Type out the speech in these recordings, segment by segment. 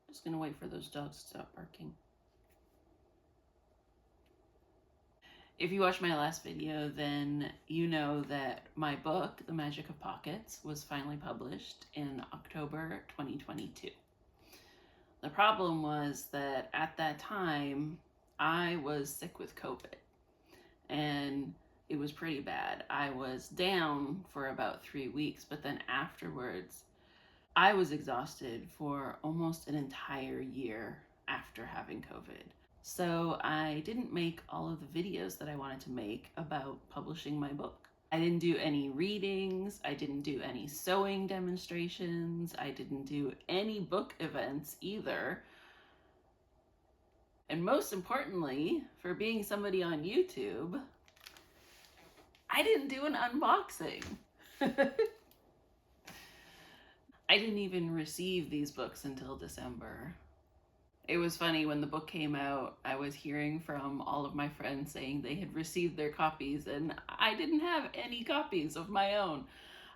Just gonna wait for those dogs to stop barking. If you watched my last video, then you know that my book, The Magic of Pockets, was finally published in October 2022. The problem was that at that time, I was sick with COVID, and it was pretty bad. I was down for about 3 weeks, but then afterwards, I was exhausted for almost an entire year after having COVID. So I didn't make all of the videos that I wanted to make about publishing my book. I didn't do any readings, I didn't do any sewing demonstrations, I didn't do any book events either. And most importantly, for being somebody on YouTube, I didn't do an unboxing. I didn't even receive these books until December. It was funny, when the book came out, I was hearing from all of my friends saying they had received their copies, and I didn't have any copies of my own.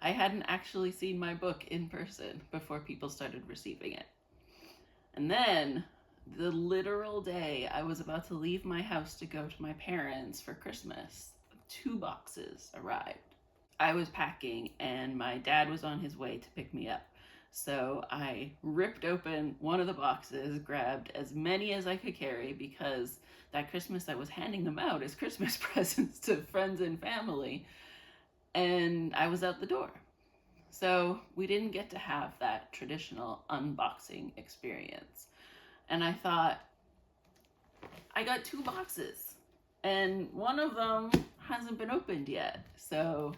I hadn't actually seen my book in person before people started receiving it. And then, the literal day I was about to leave my house to go to my parents for Christmas, 2 boxes arrived. I was packing and my dad was on his way to pick me up. So I ripped open one of the boxes, grabbed as many as I could carry, because that Christmas I was handing them out as Christmas presents to friends and family, and I was out the door. So we didn't get to have that traditional unboxing experience. And I thought, I got 2 boxes and one of them hasn't been opened yet. So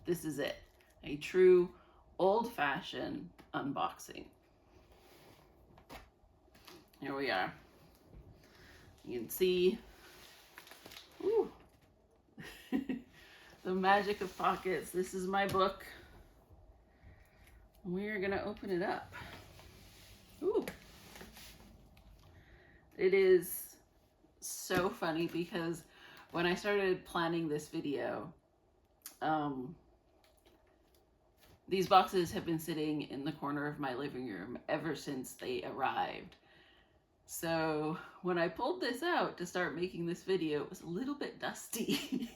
this is it, a true old-fashioned unboxing. Here we are. You can see, ooh, The Magic of Pockets. This is my book. We are gonna open it up. Ooh. It is so funny because when I started planning this video, these boxes have been sitting in the corner of my living room ever since they arrived. So when I pulled this out to start making this video, it was a little bit dusty.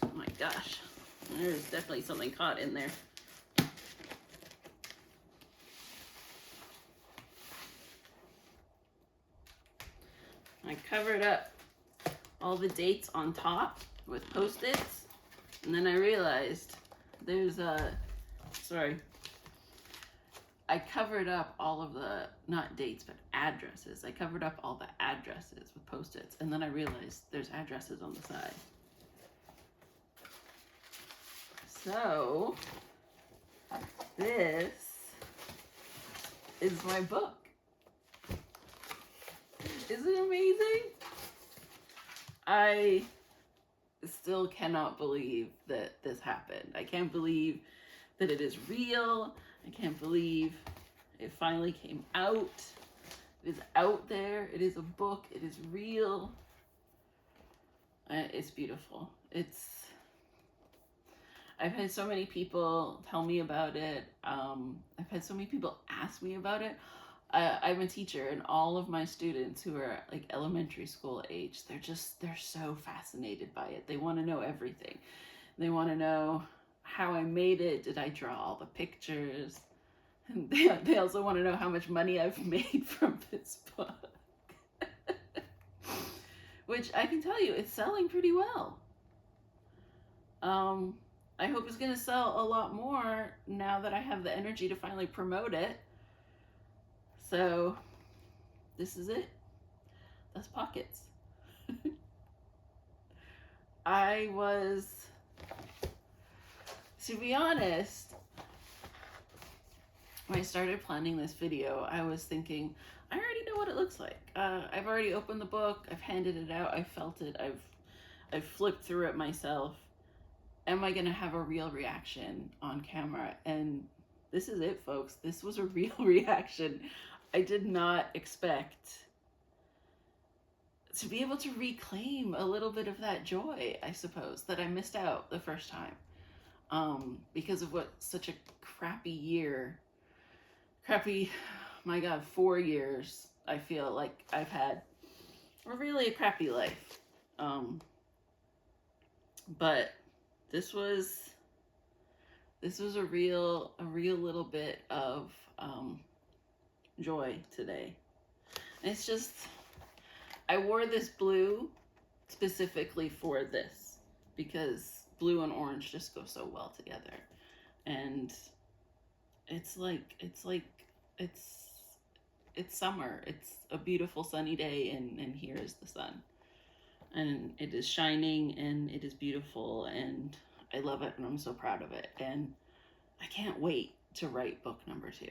Oh my gosh, there's definitely something caught in there. I covered up all the dates on top with Post-its, and then I realized there's I covered up all of the, not dates, but addresses. I covered up all the addresses with Post-its, and then I realized there's addresses on the side. So this is my book. Isn't it amazing? I still cannot believe that this happened. I can't believe that it is real. I can't believe it finally came out. It is out there. It is a book. It is real. It's beautiful. I've had so many people tell me about it. I've had so many people ask me about it. I'm a teacher, and all of my students who are like elementary school age, they're so fascinated by it. They want to know everything. They want to know how I made it. Did I draw all the pictures? And they also want to know how much money I've made from this book. Which I can tell you, it's selling pretty well. I hope it's going to sell a lot more now that I have the energy to finally promote it. So this is it. That's Pockets. To be honest, when I started planning this video, I was thinking, I already know what it looks like. I've already opened the book, I've handed it out, I've felt it, I've flipped through it myself. Am I gonna have a real reaction on camera? And this is it, folks. This was a real reaction. I did not expect to be able to reclaim a little bit of that joy, I suppose, that I missed out the first time, because of what such a crappy, my God, 4 years. I feel like I've had really a crappy life. But this was a real little bit of joy today. And it's just, I wore this blue specifically for this because blue and orange just go so well together. And it's summer. It's a beautiful sunny day, and here is the sun. And it is shining and it is beautiful and I love it and I'm so proud of it. And I can't wait to write book number 2.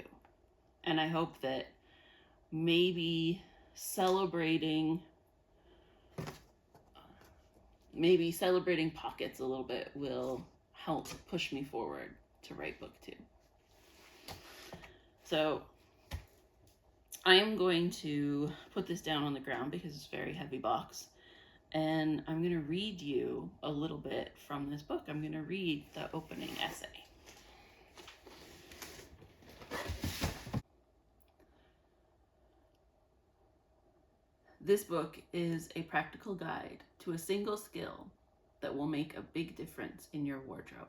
And I hope that maybe celebrating pockets a little bit will help push me forward to write book 2. So I am going to put this down on the ground because it's a very heavy box. And I'm going to read you a little bit from this book. I'm going to read the opening essay. This book is a practical guide to a single skill that will make a big difference in your wardrobe: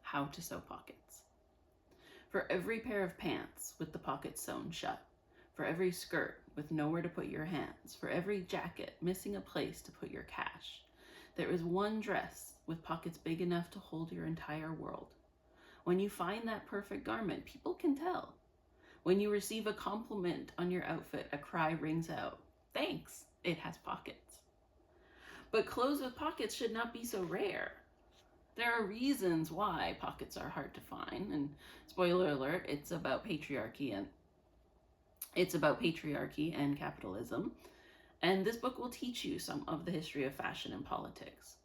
how to sew pockets. For every pair of pants with the pockets sewn shut, for every skirt with nowhere to put your hands, for every jacket missing a place to put your cash, there is one dress with pockets big enough to hold your entire world. When you find that perfect garment, people can tell. When you receive a compliment on your outfit, a cry rings out, "Thanks, it has pockets." But clothes with pockets should not be so rare. There are reasons why pockets are hard to find, and spoiler alert, it's about patriarchy and capitalism. And this book will teach you some of the history of fashion and politics.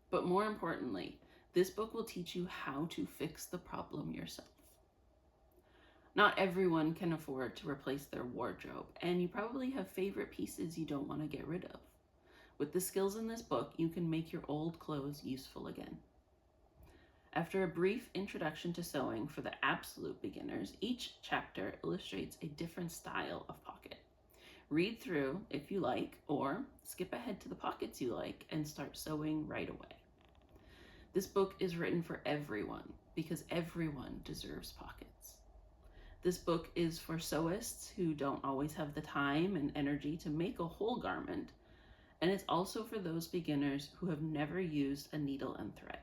But more importantly, this book will teach you how to fix the problem yourself. Not everyone can afford to replace their wardrobe, and you probably have favorite pieces you don't want to get rid of. With the skills in this book, you can make your old clothes useful again. After a brief introduction to sewing for the absolute beginners, each chapter illustrates a different style of pocket. Read through if you like, or skip ahead to the pockets you like and start sewing right away. This book is written for everyone because everyone deserves pockets. This book is for sewists who don't always have the time and energy to make a whole garment, and it's also for those beginners who have never used a needle and thread.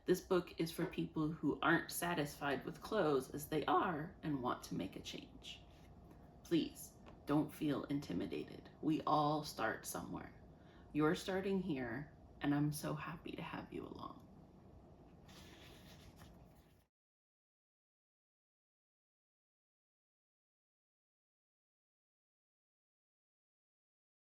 This book is for people who aren't satisfied with clothes as they are and want to make a change. Please don't feel intimidated. We all start somewhere. You're starting here, and I'm so happy to have you along.